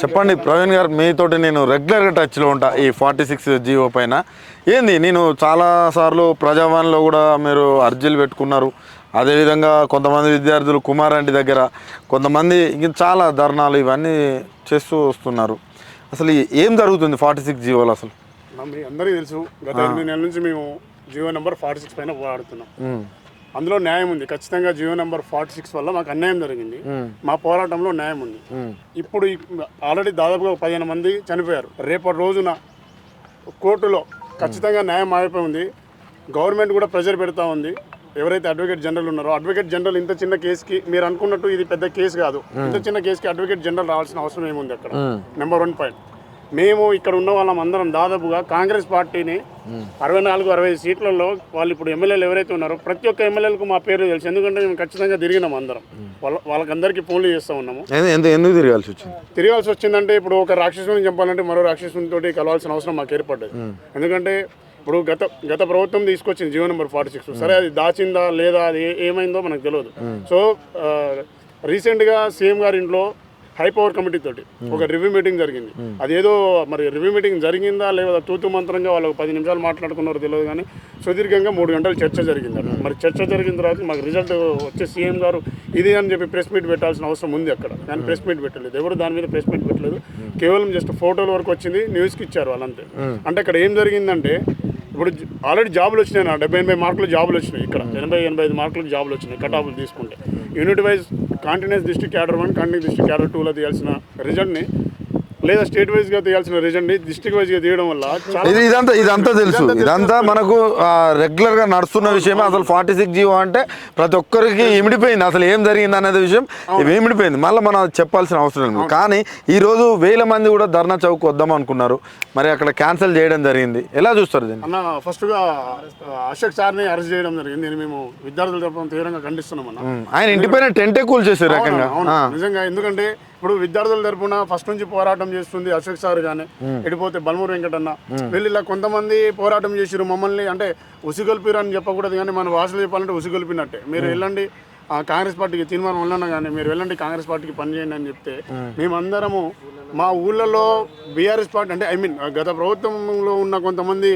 చెప్పండి ప్రవీణ్ గారు, మీతోటి నేను రెగ్యులర్గా టచ్లో ఉంటా ఈ 46 జీవో పైన. ఏంది, నేను చాలాసార్లు ప్రజావాణిలో కూడా మీరు అర్జీలు పెట్టుకున్నారు. అదేవిధంగా కొంతమంది విద్యార్థులు కుమారాంటి దగ్గర, కొంతమంది ఇంక చాలా ధర్నాలు ఇవన్నీ చేస్తూ వస్తున్నారు. అసలు ఏం జరుగుతుంది 46 జీవోలు? అసలు మీ అందరికీ తెలుసు, గత 8 నెలల నుంచి మేము జీవో నెంబర్ 46 పైన పోరాడుతున్నాం. అందులో న్యాయం ఉంది. ఖచ్చితంగా జీవో నెంబర్ 46 వల్ల మాకు అన్యాయం జరిగింది. మా పోరాటంలో న్యాయం ఉంది. ఇప్పుడు ఆల్రెడీ దాదాపుగా 15 మంది చనిపోయారు. రేపటి రోజున కోర్టులో ఖచ్చితంగా న్యాయం ఆగిపోయి ఉంది. గవర్నమెంట్ కూడా ప్రెజర్ పెడతా ఉంది. ఎవరైతే అడ్వకేట్ జనరల్ ఉన్నారో, అడ్వకేట్ జనరల్ ఇంత చిన్న కేసుకి, మీరు అనుకున్నట్టు ఇది పెద్ద కేసు కాదు, ఇంత చిన్న కేసుకి అడ్వకేట్ జనరల్ రావాల్సిన అవసరం ఏముంది? అక్కడ నెంబర్ 1 పాయింట్. మేము ఇక్కడ ఉన్న వాళ్ళం అందరం దాదాపుగా కాంగ్రెస్ పార్టీని 64-65 సీట్లలో వాళ్ళు ఇప్పుడు ఎమ్మెల్యేలు ఎవరైతే ఉన్నారో ప్రతి ఒక్క ఎమ్మెల్యేలకు మా పేరు తెలుసు. ఎందుకంటే మేము ఖచ్చితంగా తిరిగినాం అందరం. వాళ్ళకందరికీ ఫోన్లు చేస్తూ ఉన్నాము. ఎందుకు తిరగాల్సి వచ్చిందంటే, ఇప్పుడు ఒక రాక్షసుని చంపాలంటే మరో రాక్షసునితో కలవాల్సిన అవసరం మాకు ఏర్పడ్డది. ఎందుకంటే ఇప్పుడు గత ప్రభుత్వం తీసుకొచ్చింది జీవో నెంబర్ 46. సరే, అది దాచిందా లేదా, అది ఏమైందో మనకు తెలియదు. సో రీసెంట్గా సీఎం గారి ఇంట్లో హై పవర్ కమిటీ తోటి ఒక రివ్యూ మీటింగ్ జరిగింది. అదేదో మరి రివ్యూ మీటింగ్ జరిగిందా లేదా తూతు మంత్రంగా వాళ్ళు 10 నిమిషాలు మాట్లాడుకున్నారో తెలియదు, కానీ సుదీర్ఘంగా 3 గంటలు చర్చ జరిగింది. మరి చర్చ జరిగిన తర్వాత మాకు రిజల్ట్ వచ్చే సీఎం గారు ఇది అని చెప్పి ప్రెస్ మీట్ పెట్టాల్సిన అవసరం ఉంది అక్కడ, కానీ ప్రెస్ మీట్ పెట్టలేదు. ఎవరు దాని మీద ప్రెస్ మీట్ పెట్టలేదు. కేవలం జస్ట్ ఫోటోల వరకు వచ్చింది, న్యూస్కి ఇచ్చారు వాళ్ళంతే. అంటే ఇక్కడ ఏం జరిగిందంటే, ఇప్పుడు ఆల్రెడీ జాబులు వచ్చినాయి, 70-80 మార్కులు జాబులు వచ్చినాయి. ఇక్కడ 80-85 మార్కులకు జాబులు వచ్చినాయి కట్ ఆఫ్లు తీసుకుంటే. Unit wise continuous district cadre 1, continuous district cadre 2లో తీయాల్సిన రిజల్ట్ని, లేదా స్టేట్ వైజ్గా తీయాల్సిన రిజల్ట్ని డిస్ట్రిక్ట్ వైజ్గా తీయడం వల్ల ఇదంతా తెలుసు. ఇదంతా మనకు రెగ్యులర్గా నడుస్తున్న విషయమే. అసలు 46 జీవో అంటే ప్రతి ఒక్కరికి ఇమిడిపోయింది. అసలు ఏం జరిగింది అనేది విషయం ఇమిడిపోయింది. మళ్ళీ మనం చెప్పాల్సిన అవసరం లేదు. కానీ ఈరోజు 1000 మంది కూడా ధర్నా చౌక్ వద్దాం అనుకున్నారు. మరి అక్కడ క్యాన్సిల్ చేయడం జరిగింది. ఎలా చూస్తారు దీన్ని? అన్న, ఫస్ట్గా అశోక్ సార్ని అరెస్ట్ చేయడం జరిగింది. నేను మేము విద్యార్థుల తరపున తీవ్రంగా ఖండిస్తున్నాం అన్న. ఆయన ఇంటిపైన టెంటే కూల్ చేశారు రకంగా. నిజంగా, ఎందుకంటే ఇప్పుడు విద్యార్థుల తరపున ఫస్ట్ నుంచి పోరాటం చేస్తుంది అశోక్ సార్ కానీ, ఎడిపోతే బల్మూరు వెంకటన్న, వీళ్ళు ఇలా కొంతమంది పోరాటం చేసిరు. మమ్మల్ని అంటే ఉసిగొల్పిరు అని చెప్పకూడదు, కానీ మన భాషలో చెప్పాలంటే ఉసిగొల్పినట్టే. మీరు వెళ్ళండి కాంగ్రెస్ పార్టీకి, తీర్మానం వల్ల కానీ మీరు వెళ్ళండి కాంగ్రెస్ పార్టీకి పనిచేయండి అని చెప్తే, మేమందరము మా ఊళ్ళలో బీఆర్ఎస్ పార్టీ అంటే గత ప్రభుత్వంలో ఉన్న కొంతమంది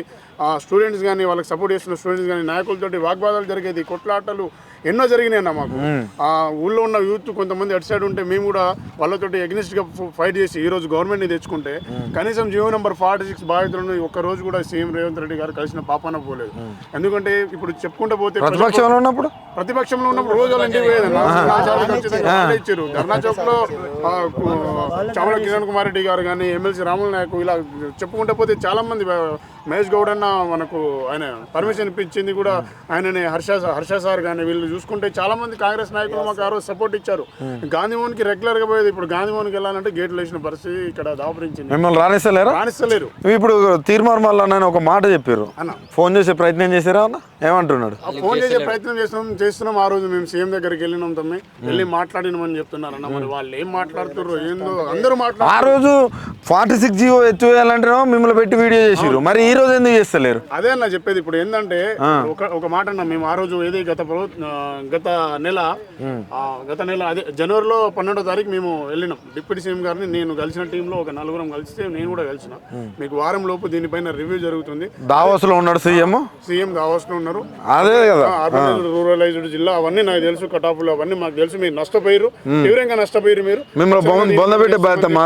స్టూడెంట్స్ కానీ, వాళ్ళకి సపోర్ట్ చేస్తున్న స్టూడెంట్స్ కానీ, నాయకులతోటి వాగ్వాదాలు జరిగేది, కొట్లాటలు ఎన్నో జరిగినాయి అన్న. మాకు ఆ ఊళ్ళో ఉన్న యూత్ కొంతమంది అటు సైడ్ ఉంటే మేము కూడా వాళ్ళతోటి ఎగ్నెస్ట్గా ఫైట్ చేసి ఈరోజు గవర్నమెంట్ని తెచ్చుకుంటే, కనీసం జీవో నెంబర్ 46 బాధితులను ఒక్కరోజు కూడా సీఎం రేవంత్ రెడ్డి గారు కలిసిన పాపాన పోలేదు. ఎందుకంటే ఇప్పుడు చెప్పుకుంటూ పోతే ప్రతిపక్షంలో ఉన్నప్పుడు రోజు వాళ్ళ ఇంటికి పోయేదన్న ఇచ్చారు. ధర్నా చౌక్ లో చామల కిరణ్ కుమార్ రెడ్డి గారు కానీ, ఎమ్మెల్సీ రాముల నాయకు, ఇలా చెప్పుకుంటూ పోతే చాలా మంది, మహేష్ గౌడ్ అన్న మనకు ఆయన పర్మిషన్ ఇప్పించింది కూడా ఆయననే, హర్ష సార్ కానీ, వీళ్ళు చూసుకుంటే చాలా మంది కాంగ్రెస్ నాయకులు మాకు ఆ రోజు సపోర్ట్ ఇచ్చారు. గాంధీభవన్కి రెగ్యులర్గా పోయేది. ఇప్పుడు గాంధీభవన్కి వెళ్ళాలంటే గేట్లు వేసిన పరిస్థితి ఇక్కడ దాపరించింది. మిమ్మల్ని రాణిస్తలేరు. ఇప్పుడు తీర్మానం వల్ల ఒక మాట చెప్పారు అన్న, ఫోన్ చేసే ప్రయత్నం చేశారా అన్న? ఏమంటున్నాడు? ఫోన్ చేసే ప్రయత్నం చేస్తున్నాం. ఆ రోజు మేము సీఎం దగ్గరికి వెళ్ళినాం, వెళ్ళి మాట్లాడినామని చెప్తున్నారు అన్న. మరి వాళ్ళు ఏం మాట్లాడుతారు ఏందో అందరూ మాట్లాడు. ఆ రోజు 46 జీవో ఎత్తువేయాలంటే మిమ్మల్ని పెట్టి వీడియో చేసిరు. మరి ఈ రోజు ఎందుకు చేస్తలేరు? అదే అన్న చెప్పేది. ఇప్పుడు ఏంటంటే ఒక మాట అన్న, మేము ఆ రోజు ఏది గత నెల అదే జనవరిలో 12వ తారీఖు మేము వెళ్ళినాం. డిప్యూటీ సీఎం గారిని నేను కలిసిన టీంలో ఒక 4 కలిస్తే నేను కూడా కలిసిన. మీకు వారం లోపు దీనిపైన రివ్యూ జరుగుతుంది. దావోస్ లో ఉన్నాడు సీఎం దావోస్ లో ఉన్నారు. అదే కదా, రూరలైజ్డ్ జిల్లా అవన్నీ నాకు తెలుసు, కటాఫ్లు అవన్నీ మాకు తెలుసు. మీరు నష్టపోయారు, తీవ్రంగా నష్టపోయారు. మీరు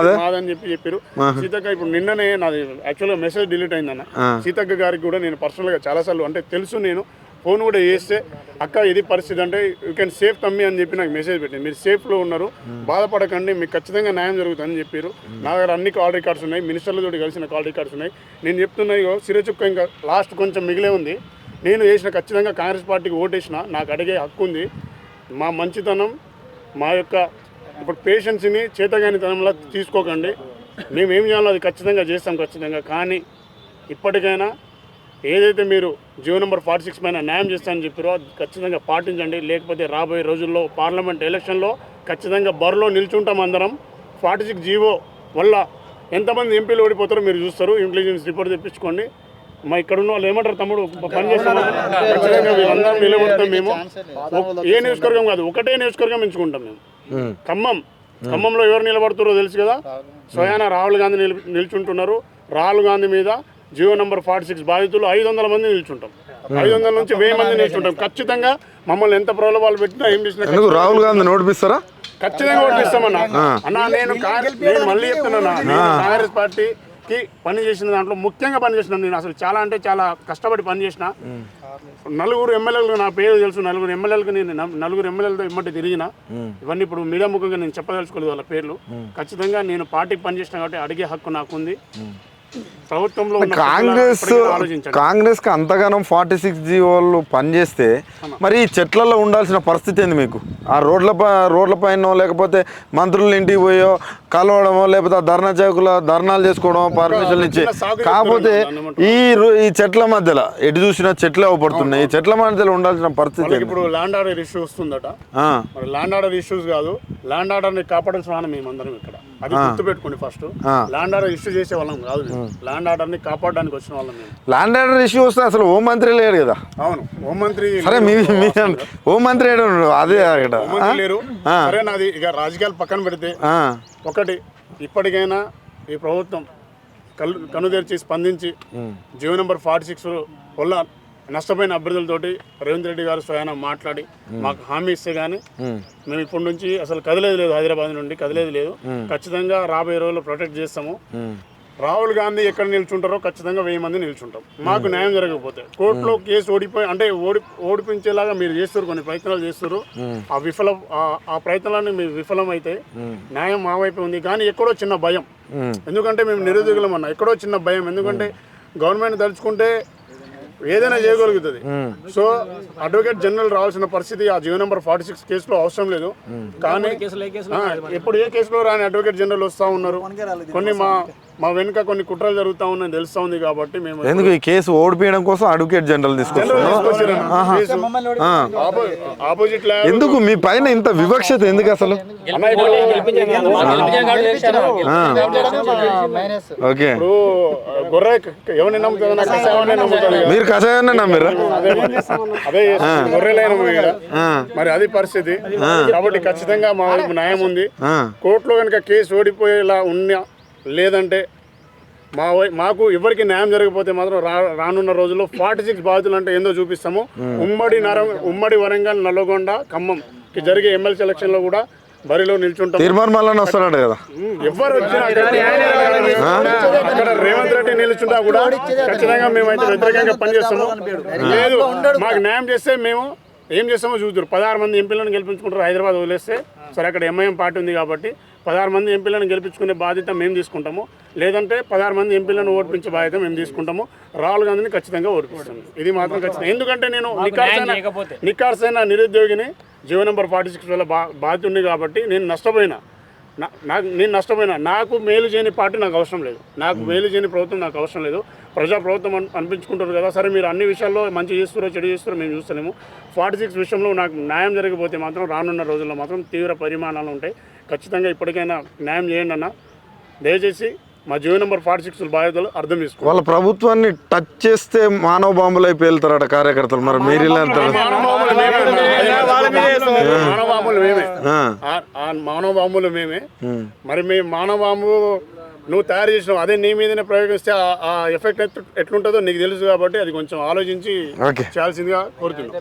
మాదని చెప్పారు. సీతక్క ఇప్పుడు నిన్ననే నాది యాక్చువల్గా మెసేజ్ డిలీట్ అయిందన్న. సీతక్క గారికి కూడా నేను పర్సనల్గా చాలాసార్లు అంటే తెలుసు, నేను ఫోన్ కూడా చేస్తే, అక్క ఇది పరిస్థితి అంటే యూ కెన్ సేఫ్ కమ్మి అని చెప్పి నాకు మెసేజ్ పెట్టింది. మీరు సేఫ్లో ఉన్నారు, బాధపడకండి, మీకు ఖచ్చితంగా న్యాయం జరుగుతుందని చెప్పారు. నా దగ్గర అన్ని కాల్ రికార్డ్స్ ఉన్నాయి, మినిస్టర్లతో కలిసిన కాల్ రికార్డ్స్ ఉన్నాయి. నేను చెప్తున్నా, సిరచుక్క ఇంకా లాస్ట్ కొంచెం మిగిలే ఉంది. నేను వేసిన ఖచ్చితంగా కాంగ్రెస్ పార్టీకి ఓటేసిన, నాకు అడిగే హక్కు ఉంది. మా మంచితనం, మా యొక్క ఇప్పుడు పేషెన్స్ని చేతగానితనంలా తీసుకోకండి. మేము ఏం చేయాలో అది ఖచ్చితంగా చేస్తాం ఖచ్చితంగా. కానీ ఇప్పటికైనా ఏదైతే మీరు జీవో నెంబర్ 46 పైన న్యాయం చేస్తానని చెప్పారో అది ఖచ్చితంగా పాటించండి. లేకపోతే రాబోయే రోజుల్లో పార్లమెంట్ ఎలక్షన్లో ఖచ్చితంగా బరిలో నిల్చుంటాం అందరం. 46 జీవో వల్ల ఎంతమంది ఎంపీలు ఓడిపోతారో మీరు చూస్తారు. ఇంటెలిజెన్స్ రిపోర్ట్ తెప్పించుకోండి. మా ఇక్కడ ఉన్న వాళ్ళు ఏమంటారు, తమ్ముడు పని చేస్తాం ఖచ్చితంగా వీళ్ళందరం నిలబడతాం. మేము ఏ నియోజకవర్గం కాదు, ఒకటే నియోజకవర్గం ఎంచుకుంటాం మేము. ఖమ్మంలో ఎవరు నిలబడుతారో తెలుసు కదా. స్వయాన రాహుల్ గాంధీ నిల్చుంటున్నారు. రాహుల్ గాంధీ మీద జియో నెంబర్ 46 బాధితులు 500 మంది నిల్చుంటాం. 500 నుంచి 1000 మంది నిల్చుంటాం. ఖచ్చితంగా మమ్మల్ని ఎంత ప్రలోభాలు పెట్టినా ఏం చేసినా ఎందుకు రాహుల్ గాంధీ నోటిపిస్తారా? ఖచ్చితంగా ఓటిస్తామన్నా. అన్నా నేను మళ్ళీ చెప్తున్నా, నేను కాంగ్రెస్ పార్టీకి పని చేసిన దాంట్లో ముఖ్యంగా పని చేసిన నేను అసలు చాలా అంటే చాలా కష్టపడి పని చేసిన. 4 ఎమ్మెల్యేలకు నా పేరు తెలుసు. 4 ఎమ్మెల్యేలకు నేను 4 ఎమ్మెల్యేలతో ఇమ్మటి తిరిగిన. ఇవన్నీ ఇప్పుడు మీడియా ముఖంగా నేను చెప్పదలుచుకోలేదు వాళ్ళ పేర్లు. ఖచ్చితంగా నేను పార్టీకి పనిచేసిన కాబట్టి అడిగే హక్కు నాకుంది. ప్రభుత్వంలో కాంగ్రెస్ కి అంతగానం 46G వాళ్ళు పనిచేస్తే మరి ఈ చెట్లలో ఉండాల్సిన పరిస్థితి ఏంది మీకు? ఆ రోడ్ల పైన లేకపోతే మంత్రులు ఇంటికి పోయో కలవడమో లేకపోతే ధర్నా చౌకుల ధర్నాలు చేసుకోవడమో పర్మిషన్ ఇచ్చి, కాకపోతే ఈ చెట్ల మధ్యలో ఎటు చూసినా చెట్లే అవపడుతున్నాయి. ఈ చెట్ల మధ్యలో ఉండాల్సిన పరిస్థితి ఇప్పుడు ల్యాండ్ ఆర్డర్ ఇష్యూ వస్తుందట. మరి ల్యాండ్ ఆర్డర్ ఇష్యూస్ కాదు, ల్యాండ్ ఆర్డర్ ని కాపాడాల్సిన వాళ్ళం మేమందరం ఇక్కడ. అది గుర్తుపెట్టుకోండి. ఫస్ట్ ల్యాండ్ ఆర్డర్ ఇష్యూ చేసే వాళ్ళం కాదు, ల్యాండ్ ఆర్డర్ ని కాపాడడానికి వచ్చిన వాళ్ళం మేము. ల్యాండ్ ఆర్డర్ ఇష్యూ వస్తే అసలు హోం మంత్రి లేడు కదా? అవును, హోం మంత్రి సరే, హోం మంత్రి అదే లేరు. సరే, నాది ఇక రాజకీయాలు పక్కన పెడితే ఒకటి, ఇప్పటికైనా ఈ ప్రభుత్వం కనుదెరిచి స్పందించి జియో నెంబర్ 46 వల్ల నష్టపోయిన అభ్యర్థులతోటి రేవంత్ రెడ్డి గారు స్వయాన మాట్లాడి మాకు హామీ ఇస్తే గానీ మేము ఇప్పటి నుంచి అసలు కదిలేదు లేదు, హైదరాబాద్ నుండి కదిలేదు లేదు. ఖచ్చితంగా రాబోయే రోజుల్లో ప్రొటెక్ట్ చేస్తాము. రాహుల్ గాంధీ ఎక్కడ నిల్చుంటారో ఖచ్చితంగా 1000 మంది నిల్చుంటాం. మాకు న్యాయం జరగకపోతే కోర్టులో కేసు ఓడిపోయి అంటే ఓడిపించేలాగా మీరు చేస్తారు, కొన్ని ప్రయత్నాలు చేస్తారు. ఆ ప్రయత్నాలన్నీ మీరు విఫలం అయితే న్యాయం మా వైపు ఉంది. కానీ ఎక్కడో చిన్న భయం, ఎందుకంటే మేము నిరుద్యోగులం అన్న, ఎక్కడో చిన్న భయం. ఎందుకంటే గవర్నమెంట్ తలుచుకుంటే ఏదైనా చేయగలుగుతుంది. సో అడ్వకేట్ జనరల్ రావాల్సిన పరిస్థితి ఆ జియో నెంబర్ 46 కేసులో అవసరం లేదు. కానీ ఎప్పుడు ఏ కేసులో రాని అడ్వకేట్ జనరల్ వస్తూ ఉన్నారు. కొన్ని మా వెనుక కొన్ని కుట్రలు జరుగుతూ ఉన్నాయని తెలుస్తూ ఉంది. కాబట్టి మేము ఎందుకు ఈ కేసు ఓడిపోయడం కోసం అడ్వకేట్ జనరల్ ఆపోజిట్ ఎందుకు మీ పైన ఇంత వివక్షత ఎందుకు అసలు? ఓకే, గొర్రె ఎవరిని నమ్ముతుంది? మీరు కషాయాన్ని నమ్మిరా? అదే గొర్రెలైన మరి అది పరిస్థితి. కాబట్టి ఖచ్చితంగా మా వైపు న్యాయం ఉంది. కోర్టులో కనుక కేసు ఓడిపోయేలా ఉన్నా లేదంటే మాకు ఎవరికి న్యాయం జరగకపోతే మాత్రం రానున్న రోజుల్లో 46 బాధితులు అంటే ఏందో చూపిస్తాము. ఉమ్మడి వరంగల్, నల్లగొండ, ఖమ్మంకి జరిగే ఎమ్మెల్సీ ఎలక్షన్ లో కూడా బరిలో నిల్చుంటాం. వస్తాడు కదా, ఎవరు వచ్చినా అక్కడ రేవంత్ రెడ్డి నిల్చుంటా కూడా ఖచ్చితంగా మేమైతే వ్యతిరేకంగా పనిచేస్తాము. లేదు, మాకు న్యాయం చేస్తే మేము ఏం చేస్తామో చూద్దరు. 16 మంది ఎంపీలను గెలిపించుకుంటారు హైదరాబాద్ వదిలేస్తే. సరే, అక్కడ ఎంఐఎం పార్టీ ఉంది కాబట్టి 16 మంది ఎంపీలను గెలిపించుకునే బాధ్యత మేము తీసుకుంటాము. లేదంటే 16 మంది ఎంపీలను ఓడిపించే బాధ్యత మేము తీసుకుంటాము. రాహుల్ గాంధీని ఖచ్చితంగా ఓడిపిస్తాము. ఇది మాత్రం ఖచ్చితంగా. ఎందుకంటే నేను నికార్సైన నిరుద్యోగిని, జియో నెంబర్ 46 వల్ల బాధ్యత కాబట్టి నేను నష్టపోయినా. నాకు మేలు చేయని పార్టీ నాకు అవసరం లేదు, నాకు మేలు చేయని ప్రభుత్వం నాకు అవసరం లేదు. ప్రజా ప్రభుత్వం అనిపించుకుంటారు కదా. సరే, మీరు అన్ని విషయాల్లో మంచి చేస్తారో చెడు చేస్తారో మేము చూస్తలేము. 46 విషయంలో నాకు న్యాయం జరగకపోతే మాత్రం రానున్న రోజుల్లో మాత్రం తీవ్ర పరిమాణాలు ఉంటాయి. ఖచ్చితంగా ఇప్పటికైనా న్యాయం చేయండి అన్న. దయచేసి మా జియో నెంబర్ 46 బాధ్యతలు అర్థం చేసుకో. వాళ్ళ ప్రభుత్వాన్ని టచ్ చేస్తే మానవ బాంబులు అయిపోయి వెళ్తారట కార్యకర్తలు. మరి మీరు ఇలా మానవ బాంబులు మేమే. మరి మేము మానవ బాంబు నువ్వు తయారు చేసినావు, అదే నీ మీదనే ప్రయోగిస్తే ఆ ఎఫెక్ట్ ఎట్లుంటుందో నీకు తెలుసు. కాబట్టి అది కొంచెం ఆలోచించి చేయాల్సిందిగా కోరుతున్నాను.